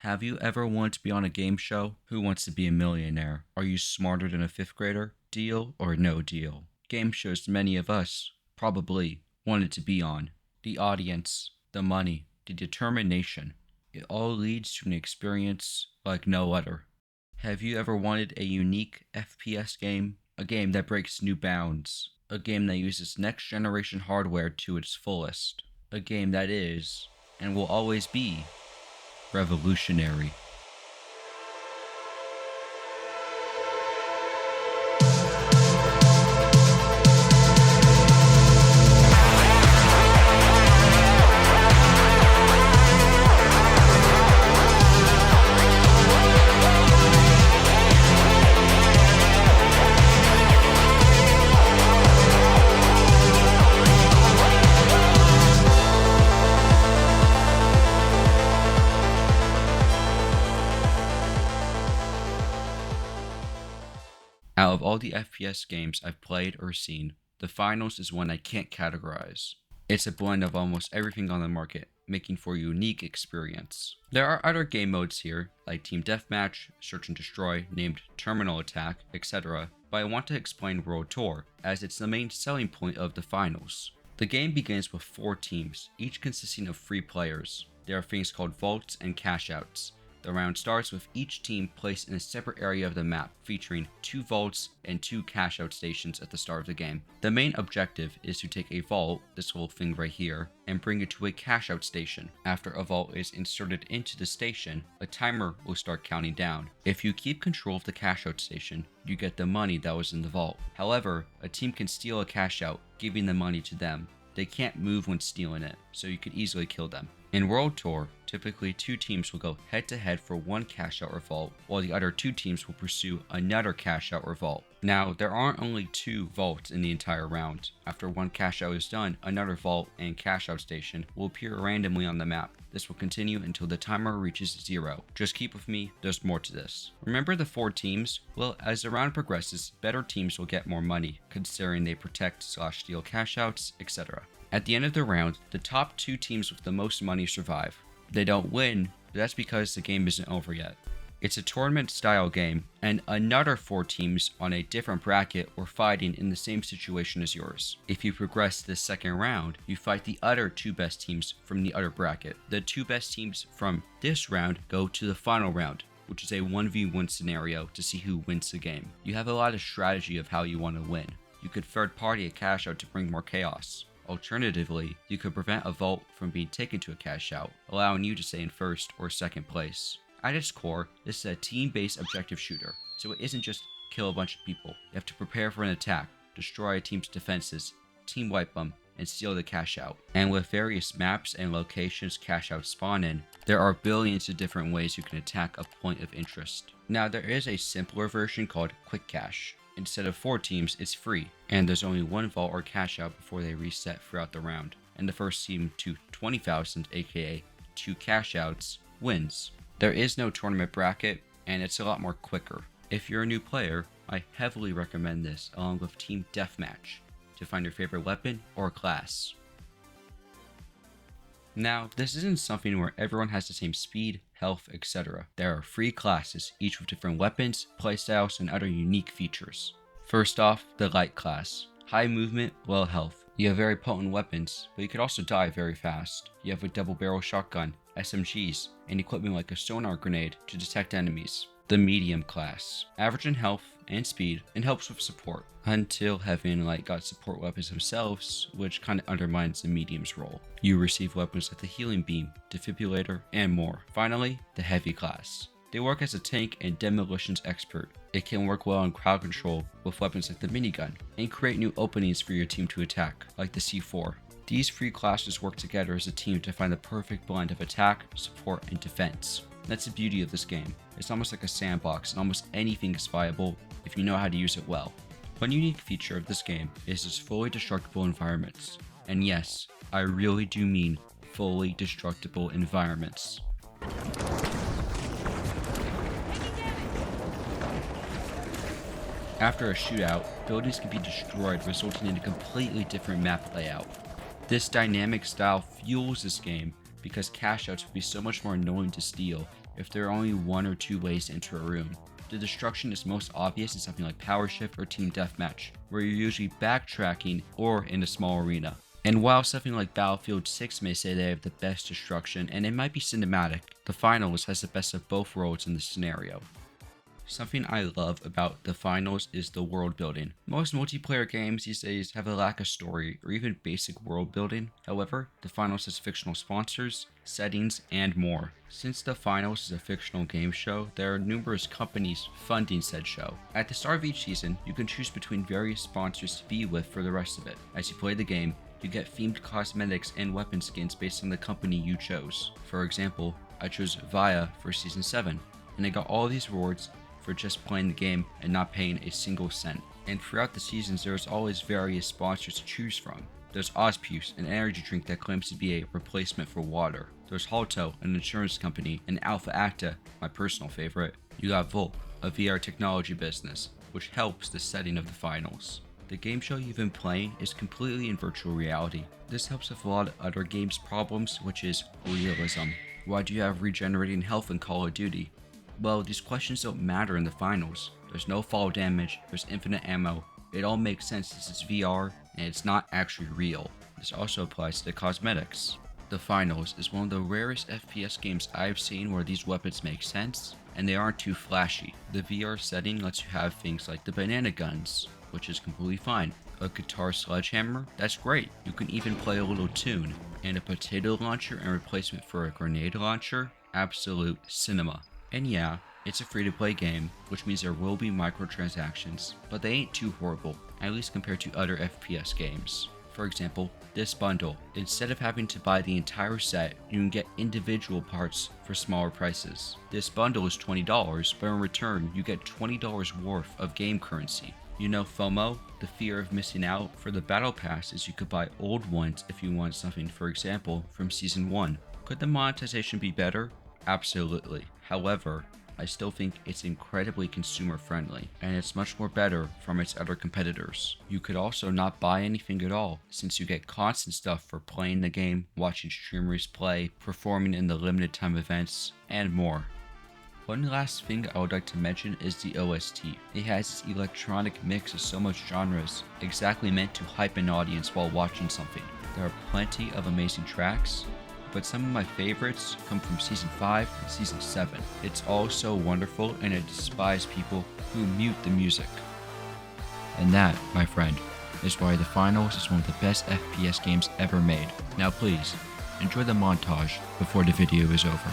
Have you ever wanted to be on a game show? Who Wants to Be a Millionaire? Are you smarter than a fifth grader? Deal or no deal? Game shows many of us probably wanted to be on. The audience, the money, the determination. It all leads to an experience like no other. Have you ever wanted a unique FPS game? A game that breaks new bounds. A game that uses next generation hardware to its fullest. A game that is, and will always be, revolutionary. Out of all the FPS games I've played or seen, the Finals is one I can't categorize. It's a blend of almost everything on the market, making for a unique experience. There are other game modes here, like Team Deathmatch, Search and Destroy, named Terminal Attack, etc., but I want to explain World Tour, as it's the main selling point of the Finals. The game begins with 4 teams, each consisting of 3 players. There are things called vaults and cash outs. The round starts with each team placed in a separate area of the map, featuring 2 vaults and 2 cash out stations at the start of the game. The main objective is to take a vault, this little thing right here, and bring it to a cash out station. After a vault is inserted into the station, a timer will start counting down. If you keep control of the cash out station, you get the money that was in the vault. However, a team can steal a cash out, giving the money to them. They can't move when stealing it, so you could easily kill them. In World Tour, typically 2 teams will go head to head for one cash out or vault, while the other 2 teams will pursue another cash out or vault. Now, there aren't only 2 vaults in the entire round. After one cash out is done, another vault and cash out station will appear randomly on the map. This will continue until the timer reaches 0. Just keep with me, there's more to this. Remember the 4 teams? Well, as the round progresses, better teams will get more money, considering they protect/steal cash outs, etc. At the end of the round, the top 2 teams with the most money survive. They don't win, but that's because the game isn't over yet. It's a tournament style game, and another 4 teams on a different bracket were fighting in the same situation as yours. If you progress to the second round, you fight the other 2 best teams from the other bracket. The 2 best teams from this round go to the final round, which is a 1v1 scenario to see who wins the game. You have a lot of strategy of how you want to win. You could third party a cash out to bring more chaos. Alternatively, you could prevent a vault from being taken to a cash out, allowing you to stay in first or second place. At its core, this is a team-based objective shooter, so it isn't just kill a bunch of people. You have to prepare for an attack, destroy a team's defenses, team wipe them, and steal the cash out. And with various maps and locations cash outs spawn in, there are billions of different ways you can attack a point of interest. Now, there is a simpler version called Quick Cash. Instead of 4 teams, it's free, and there's only 1 vault or cash out before they reset throughout the round, and the first team to 20,000, aka 2 cash outs, wins. There is no tournament bracket, and it's a lot more quicker. If you're a new player, I heavily recommend this along with Team Deathmatch to find your favorite weapon or class. Now, this isn't something where everyone has the same speed, health, etc. There are 3 classes, each with different weapons, playstyles, and other unique features. First off, the Light class. High movement, low health. You have very potent weapons, but you could also die very fast. You have a double barrel shotgun, SMGs, and equipment like a sonar grenade to detect enemies. The Medium class. Average in health and speed, and helps with support, until Heavy and Light got support weapons themselves, which kinda undermines the Medium's role. You receive weapons like the Healing Beam, Defibrillator, and more. Finally, the Heavy class. They work as a tank and demolitions expert. It can work well in crowd control with weapons like the minigun, and create new openings for your team to attack, like the C4. These 3 classes work together as a team to find the perfect blend of attack, support, and defense. That's the beauty of this game. It's almost like a sandbox, and almost anything is viable if you know how to use it well. One unique feature of this game is its fully destructible environments. And yes, I really do mean fully destructible environments. After a shootout, buildings can be destroyed, resulting in a completely different map layout. This dynamic style fuels this game because cash outs would be so much more annoying to steal if there are only one or two ways to enter a room. The destruction is most obvious in something like Power Shift or Team Deathmatch, where you're usually backtracking or in a small arena. And while something like Battlefield 6 may say they have the best destruction and it might be cinematic, the Finals has the best of both worlds in this scenario. Something I love about the Finals is the world building. Most multiplayer games these days have a lack of story or even basic world building. However, the Finals has fictional sponsors, settings, and more. Since the Finals is a fictional game show, there are numerous companies funding said show. At the start of each season, you can choose between various sponsors to be with for the rest of it. As you play the game, you get themed cosmetics and weapon skins based on the company you chose. For example, I chose Via for Season 7, and I got all these rewards for just playing the game and not paying a single cent. And throughout the seasons, there's always various sponsors to choose from. There's Ozpuse, an energy drink that claims to be a replacement for water. There's Halto, an insurance company, and Alpha Acta, my personal favorite. You got Volk, a VR technology business, which helps the setting of the Finals. The game show you've been playing is completely in virtual reality. This helps with a lot of other games' problems, which is realism. Why do you have regenerating health in Call of Duty? Well, these questions don't matter in the Finals. There's no fall damage, there's infinite ammo. It all makes sense since it's VR and it's not actually real. This also applies to the cosmetics. The Finals is one of the rarest FPS games I've seen where these weapons make sense and they aren't too flashy. The VR setting lets you have things like the banana guns, which is completely fine. A guitar sledgehammer, that's great. You can even play a little tune. And a potato launcher and replacement for a grenade launcher, absolute cinema. And yeah, it's a free-to-play game, which means there will be microtransactions, but they ain't too horrible, at least compared to other FPS games. For example, this bundle, instead of having to buy the entire set, you can get individual parts for smaller prices. This bundle is $20, but in return, you get $20 worth of game currency. You know FOMO, the fear of missing out? For the Battle Pass is you could buy old ones if you want something, for example, from Season 1. Could the monetization be better? Absolutely. However, I still think it's incredibly consumer friendly, and it's much more better from its other competitors. You could also not buy anything at all, since you get constant stuff for playing the game, watching streamers play, performing in the limited time events, and more. One last thing I would like to mention is the OST. It has this electronic mix of so much genres, exactly meant to hype an audience while watching something. There are plenty of amazing tracks, but some of my favorites come from Season 5 and Season 7. It's all so wonderful, and I despise people who mute the music. And that, my friend, is why the Finals is one of the best FPS games ever made. Now please, enjoy the montage before the video is over.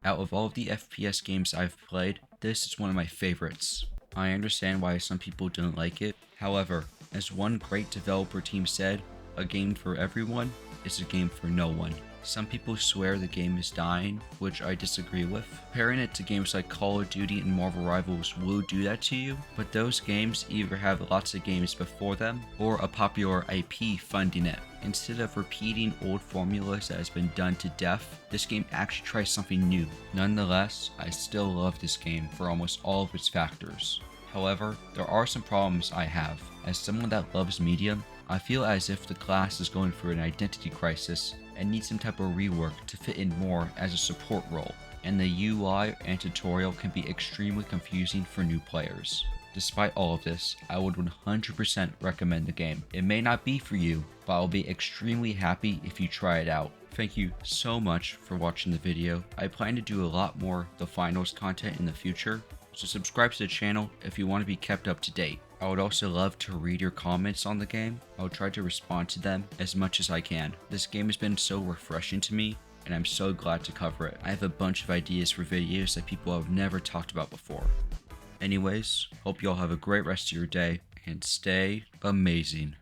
Out of all of the FPS games I've played, this is one of my favorites. I understand why some people didn't like it. However, as one great developer team said, a game for everyone is a game for no one. Some people swear the game is dying, which I disagree with. Comparing it to games like Call of Duty and Marvel Rivals will do that to you, but those games either have lots of games before them or a popular IP funding it. Instead of repeating old formulas that has been done to death, this game actually tries something new. Nonetheless, I still love this game for almost all of its factors. However, there are some problems I have. As someone that loves Medium, I feel as if the class is going through an identity crisis and needs some type of rework to fit in more as a support role, and the UI and tutorial can be extremely confusing for new players. Despite all of this, I would 100% recommend the game. It may not be for you, but I'll be extremely happy if you try it out. Thank you so much for watching the video. I plan to do a lot more The Finals content in the future, so subscribe to the channel if you want to be kept up to date. I would also love to read your comments on the game. I'll try to respond to them as much as I can. This game has been so refreshing to me, and I'm so glad to cover it. I have a bunch of ideas for videos that people have never talked about before. Anyways, hope you all have a great rest of your day and stay amazing.